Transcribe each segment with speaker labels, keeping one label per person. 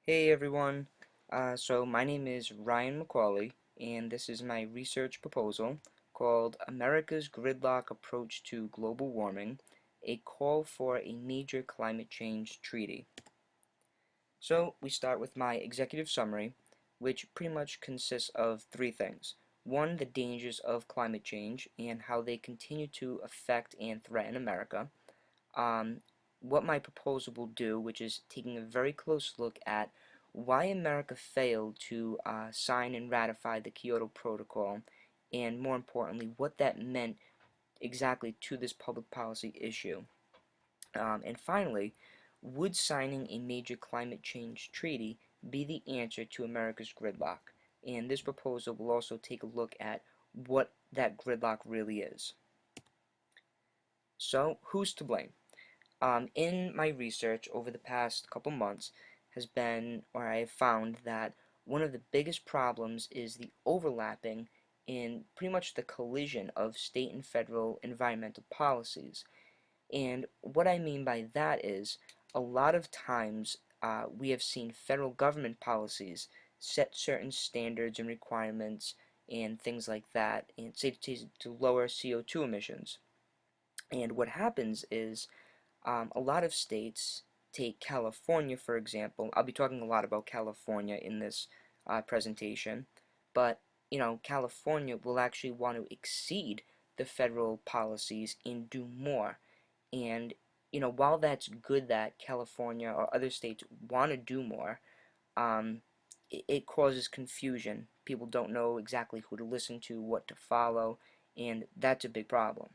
Speaker 1: Hey everyone, so my name is Ryan McCauley, and this is my research proposal called America's Gridlock Approach to Global Warming, a call for a major climate change treaty. So we start with my executive summary, which pretty much consists of three things. One, the dangers of climate change and how they continue to affect and threaten America. um, what my proposal will do, which is taking a very close look at why America failed to sign and ratify the Kyoto Protocol, and more importantly, what that meant exactly to this public policy issue. And finally, would signing a major climate change treaty be the answer to America's gridlock? And this proposal will also take a look at what that gridlock really is. So, who's to blame? In my research over the past couple months has been, or I have found that one of the biggest problems is the overlapping in pretty much the collision of state and federal environmental policies. And what I mean by that is a lot of times we have seen federal government policies set certain standards and requirements and things like that, and say to lower CO2 emissions. And what happens is a lot of states, take California for example. I'll be talking a lot about California in this presentation, but California will actually want to exceed the federal policies and do more. And while that's good that California or other states want to do more, it causes confusion. People don't know exactly who to listen to, what to follow, and that's a big problem.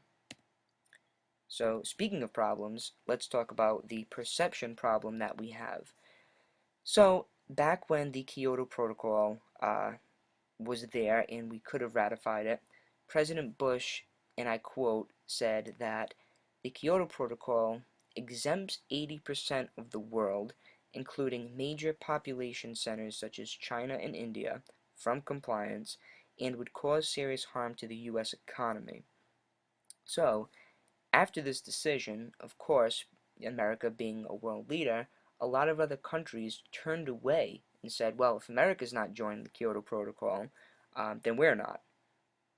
Speaker 1: So, speaking of problems, let's talk about the perception problem that we have. So, back when the Kyoto Protocol was there and we could have ratified it, President Bush, and I quote, said that the Kyoto Protocol exempts 80% of the world, including major population centers such as China and India, from compliance and would cause serious harm to the U.S. economy. So, after this decision, of course, America being a world leader, a lot of other countries turned away and said, well, if America's not joining the Kyoto Protocol, then we're not.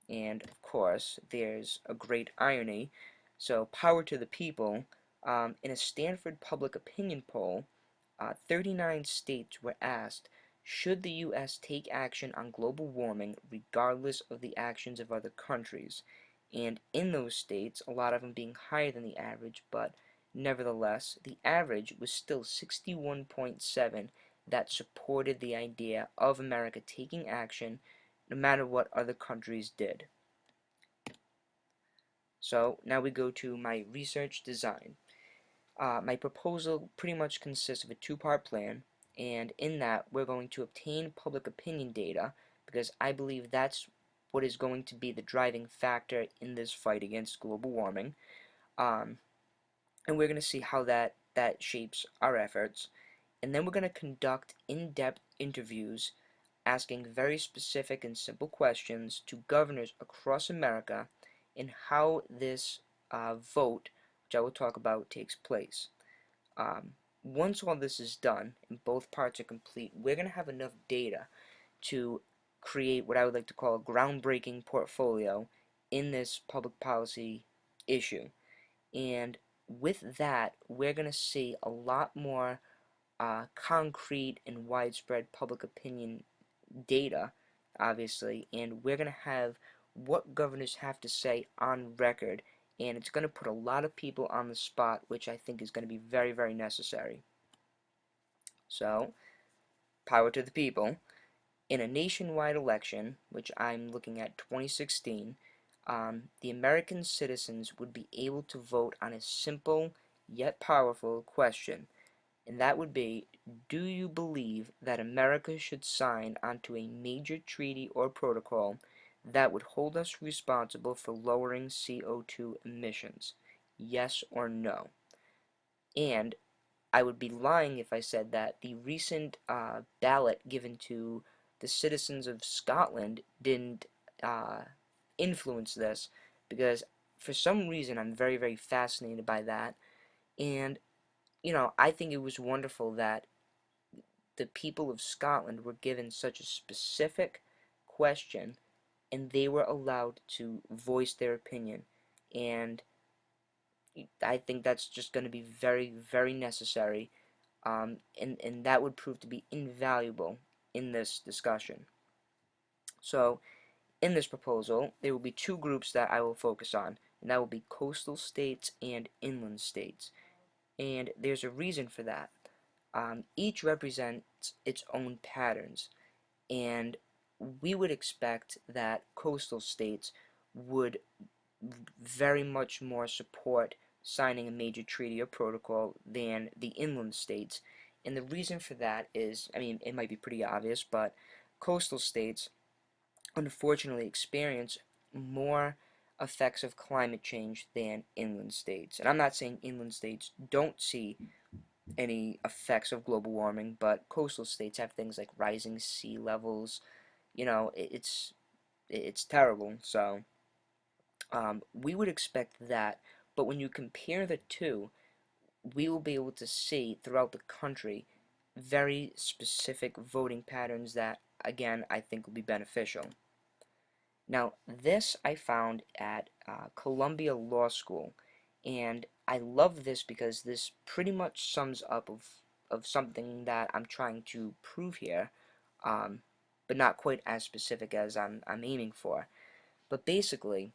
Speaker 1: And of course, there's a great irony. So, power to the people. In a Stanford public opinion poll, 39 states were asked, should the U.S. take action on global warming regardless of the actions of other countries? And in those states, a lot of them being higher than the average, but nevertheless, the average was still 61.7 that supported the idea of America taking action no matter what other countries did. So now we go to my research design. My proposal pretty much consists of a two-part plan, and in that we're going to obtain public opinion data because I believe that's what is going to be the driving factor in this fight against global warming. Um, and we're going to see how that shapes our efforts. And then we're going to conduct in-depth interviews asking very specific and simple questions to governors across America and how this vote, which I will talk about, takes place. Once all this is done and both parts are complete, we're going to have enough data to create what I would like to call a groundbreaking portfolio in this public policy issue. And with that, we're going to see a lot more concrete and widespread public opinion data, obviously, and we're going to have what governors have to say on record, and it's going to put a lot of people on the spot, which I think is going to be very, very necessary. So, power to the people. In a nationwide election, which I'm looking at 2016, the American citizens would be able to vote on a simple yet powerful question, and that would be, do you believe that America should sign onto a major treaty or protocol that would hold us responsible for lowering CO2 emissions? Yes or no? And I would be lying if I said that the recent ballot given to the citizens of Scotland didn't uh, influence this, because for some reason I'm very, very fascinated by that. And I think it was wonderful that the people of Scotland were given such a specific question, and they were allowed to voice their opinion. And I think that's just going to be very, very necessary, and that would prove to be invaluable in this discussion. So, in this proposal, there will be two groups that I will focus on, and that will be coastal states and inland states. And there's a reason for that. Each represents its own patterns, and we would expect that coastal states would very much more support signing a major treaty or protocol than the inland states. And the reason for that is, I mean, it might be pretty obvious, but coastal states unfortunately experience more effects of climate change than inland states. And I'm not saying inland states don't see any effects of global warming, but coastal states have things like rising sea levels. You know, it's terrible. So we would expect that, but when you compare the two, we will be able to see throughout the country very specific voting patterns that, again, I think will be beneficial. Now, this I found at Columbia Law School, and I love this because this pretty much sums up of something that I'm trying to prove here, um, but not quite as specific as I'm aiming for. But basically,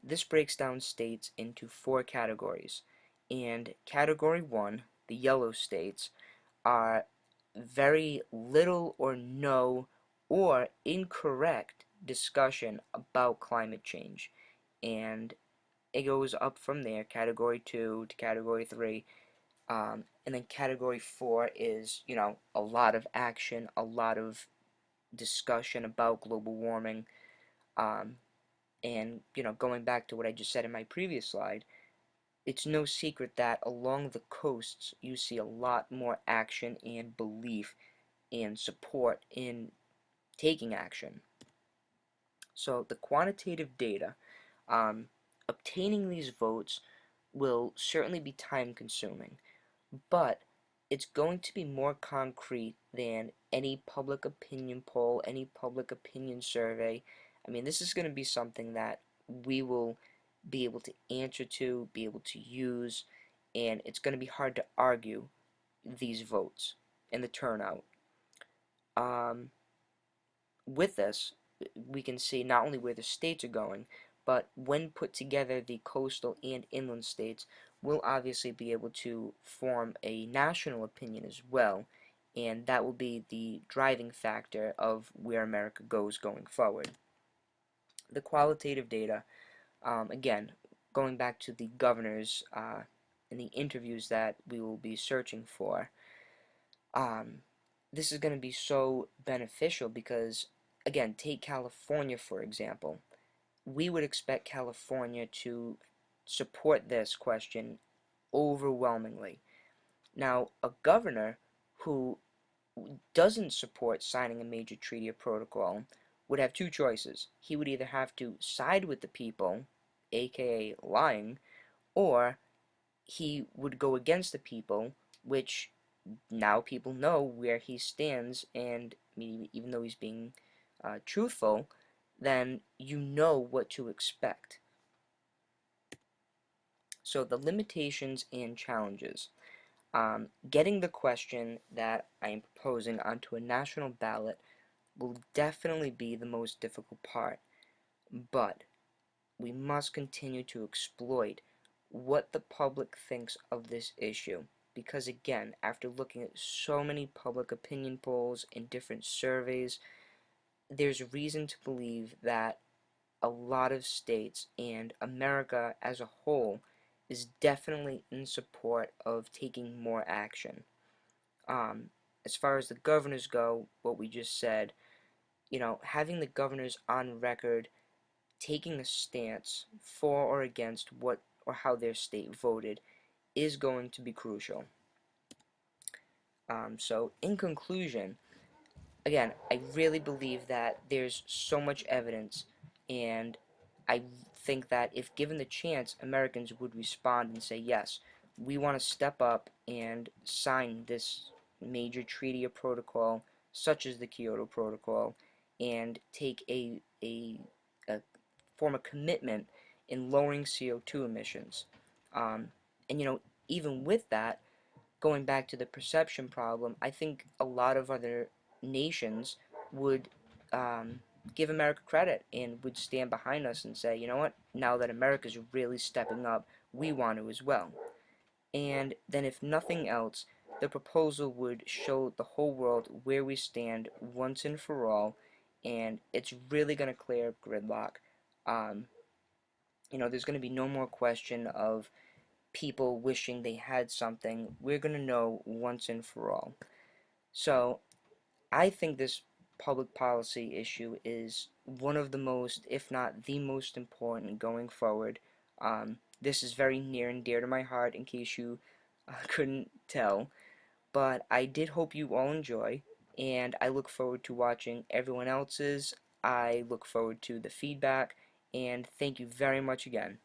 Speaker 1: this breaks down states into four categories, and category one, the yellow states, are very little or no or incorrect discussion about climate change. And it goes up from there, category 2 to category 3. And then category 4 is, you know, a lot of action, a lot of discussion about global warming. Um, and, you know, going back to what I just said in my previous slide, it's no secret that along the coasts you see a lot more action and belief and support in taking action. So the quantitative data, obtaining these votes will certainly be time consuming, but it's going to be more concrete than any public opinion poll, any public opinion survey. I mean, this is going to be something that we will be able to answer to, be able to use, and it's going to be hard to argue these votes and the turnout. Um, with this, we can see not only where the states are going, but when put together, the coastal and inland states will obviously be able to form a national opinion as well, and that will be the driving factor of where America goes going forward. The qualitative data, again, going back to the governors and the interviews that we will be searching for, um, this is going to be so beneficial because, again, take California for example. We would expect California to support this question overwhelmingly. Now, a governor who doesn't support signing a major treaty or protocol would have two choices. He would either have to side with the people, aka lying, or he would go against the people, which now people know where he stands, and I mean, even though he's being truthful, then you know what to expect. So the limitations and challenges. Getting the question that I am proposing onto a national ballot will definitely be the most difficult part, but we must continue to exploit what the public thinks of this issue. Because again, after looking at so many public opinion polls and different surveys, there's reason to believe that a lot of states and America as a whole is definitely in support of taking more action. Um, as far as the governors go, what we just said, you know, having the governors on record taking a stance for or against what or how their state voted is going to be crucial. So, in conclusion, again, I really believe that there's so much evidence, and I think that if given the chance, Americans would respond and say, yes, we want to step up and sign this major treaty or protocol, such as the Kyoto Protocol, and take a form a commitment in lowering CO2 emissions. Um, and even with that, going back to the perception problem, I think a lot of other nations would um, give America credit and would stand behind us and say, you know what, now that America's really stepping up, we want to as well. And then, if nothing else, the proposal would show the whole world where we stand once and for all, and it's really going to clear up gridlock. Um, there's going to be no more question of people wishing they had something. We're going to know once and for all. So, I think this public policy issue is one of the most, if not the most important going forward. This is very near and dear to my heart, in case you couldn't tell. But I did hope you all enjoy, and I look forward to watching everyone else's. I look forward to the feedback, and thank you very much again.